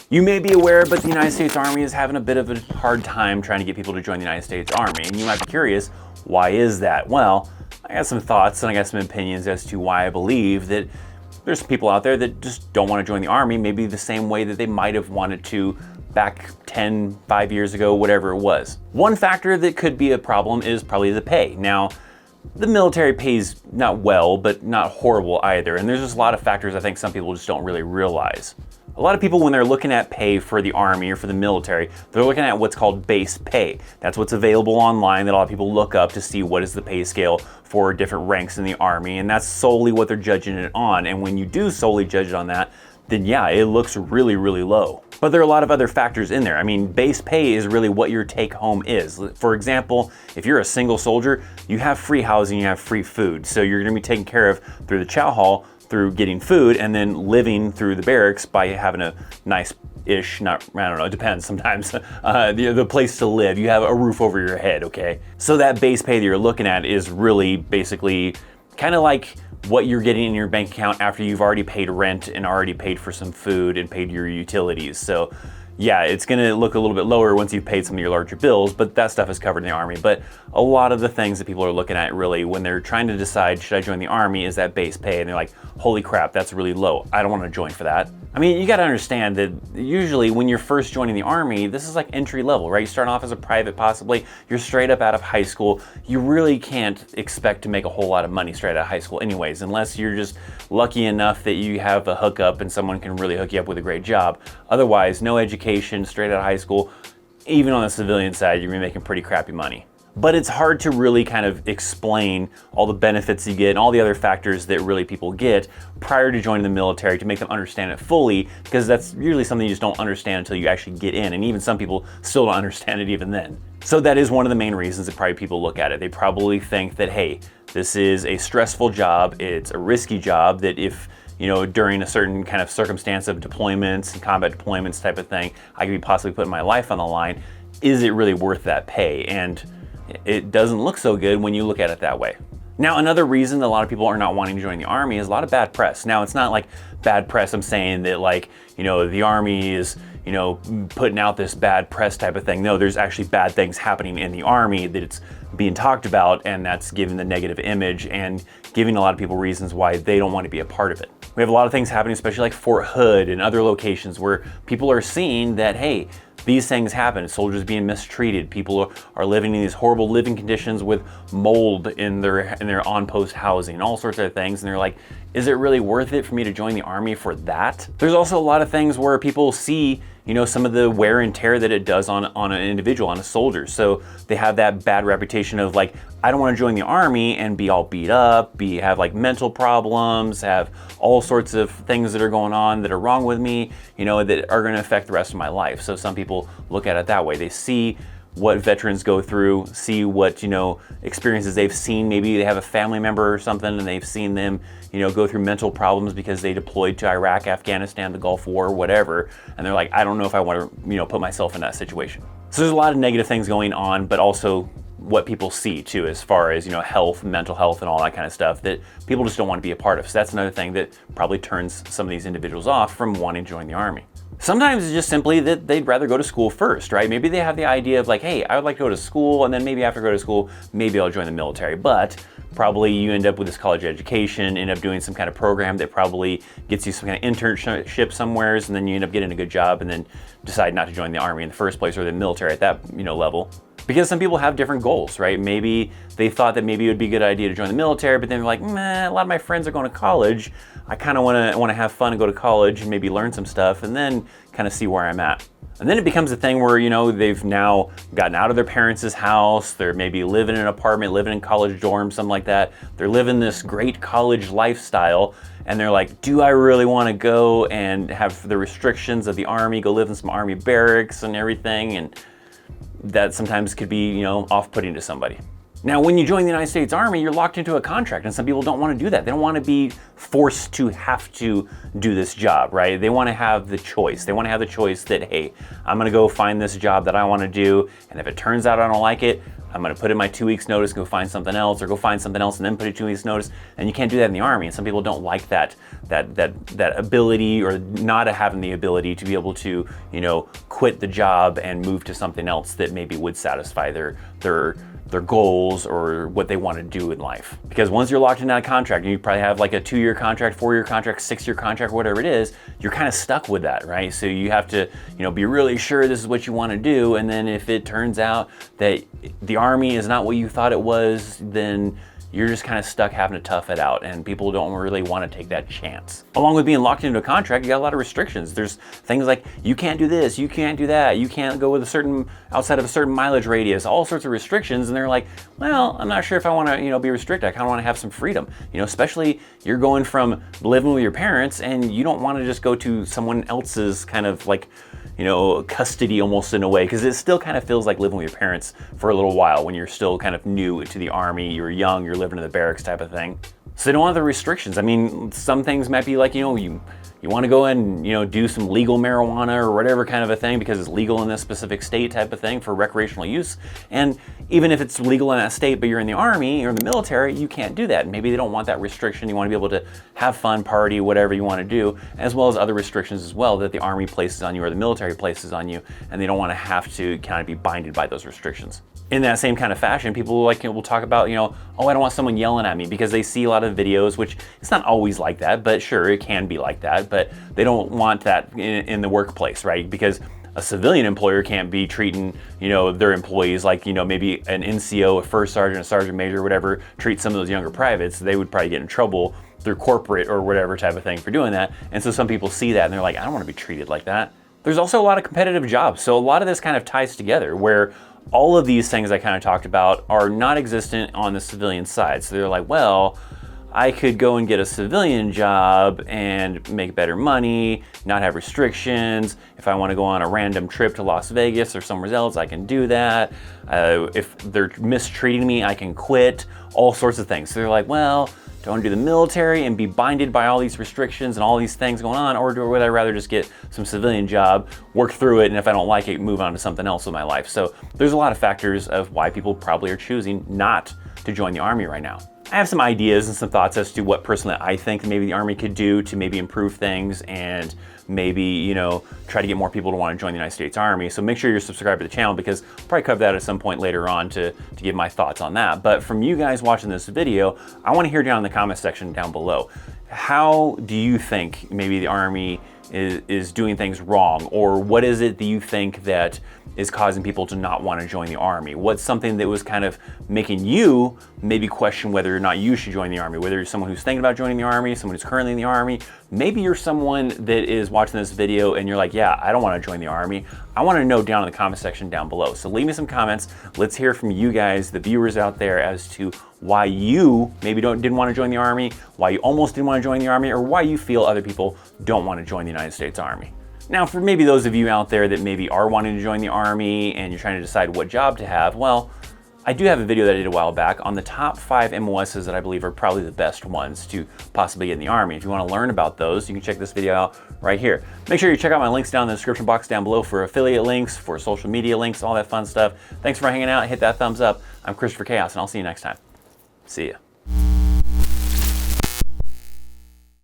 You may be aware, but the United States Army is having a bit of a hard time trying to get people to join the United States Army. And you might be curious, why is that? Well, I got some thoughts and I got some opinions as to why I believe that there's some people out there that just don't want to join the Army, maybe the same way that they might have wanted to back 5 years ago, whatever it was. One factor that could be a problem is probably the pay. Now, the military pays not well, but not horrible either. And there's just a lot of factors I think some people just don't really realize. A lot of people, when they're looking at pay for the Army or for the military, they're looking at what's called base pay. That's what's available online that a lot of people look up to see what is the pay scale for different ranks in the Army. And that's solely what they're judging it on. And when you do solely judge it on that, then yeah, it looks really, really low. But there are a lot of other factors in there. I mean, base pay is really what your take home is. For example, if you're a single soldier, you have free housing, you have free food. So you're gonna be taken care of through the chow hall, through getting food, and then living through the barracks by having a nice-ish, I don't know, it depends sometimes, the place to live. You have a roof over your head, okay? So that base pay that you're looking at is really basically kind of like what you're getting in your bank account after you've already paid rent and already paid for some food and paid your utilities. So yeah, it's gonna look a little bit lower once you've paid some of your larger bills, but that stuff is covered in the Army. But a lot of the things that people are looking at really when they're trying to decide, should I join the Army, is that base pay. And they're like, holy crap, that's really low. I don't wanna join for that. I mean, you gotta understand that usually when you're first joining the Army, this is like entry level, right? You start off as a private possibly, you're straight up out of high school. You really can't expect to make a whole lot of money straight out of high school anyways, unless you're just lucky enough that you have a hookup and someone can really hook you up with a great job. Otherwise, no education, straight out of high school, even on the civilian side, you're gonna be making pretty crappy money. But it's hard to really kind of explain all the benefits you get and all the other factors that really people get prior to joining the military to make them understand it fully, because that's usually something you just don't understand until you actually get in, and even some people still don't understand it even then. So that is one of the main reasons that probably people look at it. They probably think that, hey, this is a stressful job, it's a risky job, that if during a certain kind of circumstance of deployments and combat deployments type of thing, I could be possibly putting my life on the line. Is it really worth that pay? And it doesn't look so good when you look at it that way. Now, another reason that a lot of people are not wanting to join the Army is a lot of bad press. Now, it's not like bad press, I'm saying that the Army is, putting out this bad press type of thing. No, there's actually bad things happening in the Army that it's being talked about, and that's giving the negative image and giving a lot of people reasons why they don't want to be a part of it. We have a lot of things happening, especially like Fort Hood and other locations where people are seeing that, hey, these things happen. Soldiers being mistreated. People are living in these horrible living conditions with mold in their on-post housing and all sorts of things. And they're like, is it really worth it for me to join the Army for that? There's also a lot of things where people see some of the wear and tear that it does on an individual, on a soldier. So they have that bad reputation of like, I don't want to join the Army and be all beat up, have like mental problems, have all sorts of things that are going on that are wrong with me, that are going to affect the rest of my life. So some people look at it that way. They see what veterans go through, see what, experiences they've seen. Maybe they have a family member or something and they've seen them, go through mental problems because they deployed to Iraq, Afghanistan, the Gulf War, whatever. And they're like, I don't know if I want to, put myself in that situation. So there's a lot of negative things going on, but also what people see too, as far as, health, mental health and all that kind of stuff that people just don't want to be a part of. So that's another thing that probably turns some of these individuals off from wanting to join the Army. Sometimes it's just simply that they'd rather go to school first, right? Maybe they have the idea of like, hey, I would like to go to school, and then maybe after I go to school, maybe I'll join the military. But probably you end up with this college education, end up doing some kind of program that probably gets you some kind of internship somewheres, and then you end up getting a good job and then decide not to join the Army in the first place or the military at that level. Because some people have different goals, right? Maybe they thought that maybe it would be a good idea to join the military, but then they're like, a lot of my friends are going to college. I kind of want to have fun and go to college and maybe learn some stuff and then kind of see where I'm at. And then it becomes a thing where, they've now gotten out of their parents' house. They're maybe living in an apartment, living in college dorms, something like that. They're living this great college lifestyle. And they're like, do I really want to go and have the restrictions of the Army, go live in some Army barracks and everything? And that sometimes could be, off-putting to somebody. Now, when you join the United States Army, you're locked into a contract, and some people don't want to do that. They don't want to be forced to have to do this job, right? They want to have the choice. They want to have the choice that, hey, I'm going to go find this job that I want to do, and if it turns out I don't like it, I'm going to put in my 2 weeks notice, go find something else, or go find something else and then put in 2 weeks notice. And you can't do that in the Army. And some people don't like that ability, or not having the ability to be able to, quit the job and move to something else that maybe would satisfy their goals or what they want to do in life. Because once you're locked into that contract, and you probably have like a 2-year contract, 4-year contract, 6-year contract, whatever it is, you're kind of stuck with that, right? So you have to, be really sure this is what you want to do. And then if it turns out that the Army is not what you thought it was, then you're just kind of stuck having to tough it out, and people don't really want to take that chance. Along with being locked into a contract, you got a lot of restrictions. There's things like you can't do this, you can't do that, you can't go with outside of a certain mileage radius, all sorts of restrictions. And they're like, well, I'm not sure if I want to, be restricted. I kind of want to have some freedom, especially you're going from living with your parents, and you don't want to just go to someone else's kind of like, custody almost in a way, because it still kind of feels like living with your parents for a little while when you're still kind of new to the Army, you're young, you're living in the barracks type of thing. So they don't have the restrictions. I mean, some things might be like, you want to go and, do some legal marijuana or whatever kind of a thing because it's legal in this specific state type of thing for recreational use. And even if it's legal in that state, but you're in the Army or in the military, you can't do that. Maybe they don't want that restriction. You want to be able to have fun, party, whatever you want to do, as well as other restrictions as well that the Army places on you or the military places on you, and they don't want to have to kind of be binded by those restrictions. In that same kind of fashion, people will talk about, oh, I don't want someone yelling at me, because they see a lot of videos, which it's not always like that, but sure, it can be like that, but they don't want that in the workplace, right? Because a civilian employer can't be treating, their employees like, maybe an NCO, a first sergeant, a sergeant major, whatever, treat some of those younger privates. They would probably get in trouble through corporate or whatever type of thing for doing that. And so some people see that and they're like, I don't want to be treated like that. There's also a lot of competitive jobs. So a lot of this kind of ties together, where all of these things I kind of talked about are not existent on the civilian side. So they're like, well, I could go and get a civilian job and make better money, not have restrictions. If I want to go on a random trip to Las Vegas or somewhere else, I can do that. If they're mistreating me, I can quit, all sorts of things. So they're like, well, do I want to do the military and be binded by all these restrictions and all these things going on, or would I rather just get some civilian job, work through it, and if I don't like it, move on to something else with my life? So there's a lot of factors of why people probably are choosing not to join the Army right now. I have some ideas and some thoughts as to what personally I think maybe the Army could do to maybe improve things and maybe, try to get more people to want to join the United States Army. So make sure you're subscribed to the channel, because I'll probably cover that at some point later on to give my thoughts on that. But from you guys watching this video, I want to hear down in the comment section down below, how do you think maybe the Army is doing things wrong? Or what is it that you think that is causing people to not want to join the Army? What's something that was kind of making you maybe question whether or not you should join the Army? Whether you're someone who's thinking about joining the Army, someone who's currently in the Army, maybe you're someone that is watching this video and you're like, yeah, I don't want to join the Army. I want to know down in the comment section down below. So leave me some comments. Let's hear from you guys, the viewers out there, as to why you maybe didn't want to join the Army, why you almost didn't want to join the Army, or why you feel other people don't want to join the United States Army. Now, for maybe those of you out there that maybe are wanting to join the Army and you're trying to decide what job to have, well, I do have a video that I did a while back on the top 5 MOSs that I believe are probably the best ones to possibly get in the Army. If you want to learn about those, you can check this video out right here. Make sure you check out my links down in the description box down below for affiliate links, for social media links, all that fun stuff. Thanks for hanging out. Hit that thumbs up. I'm Christopher Chaos, and I'll see you next time. See ya.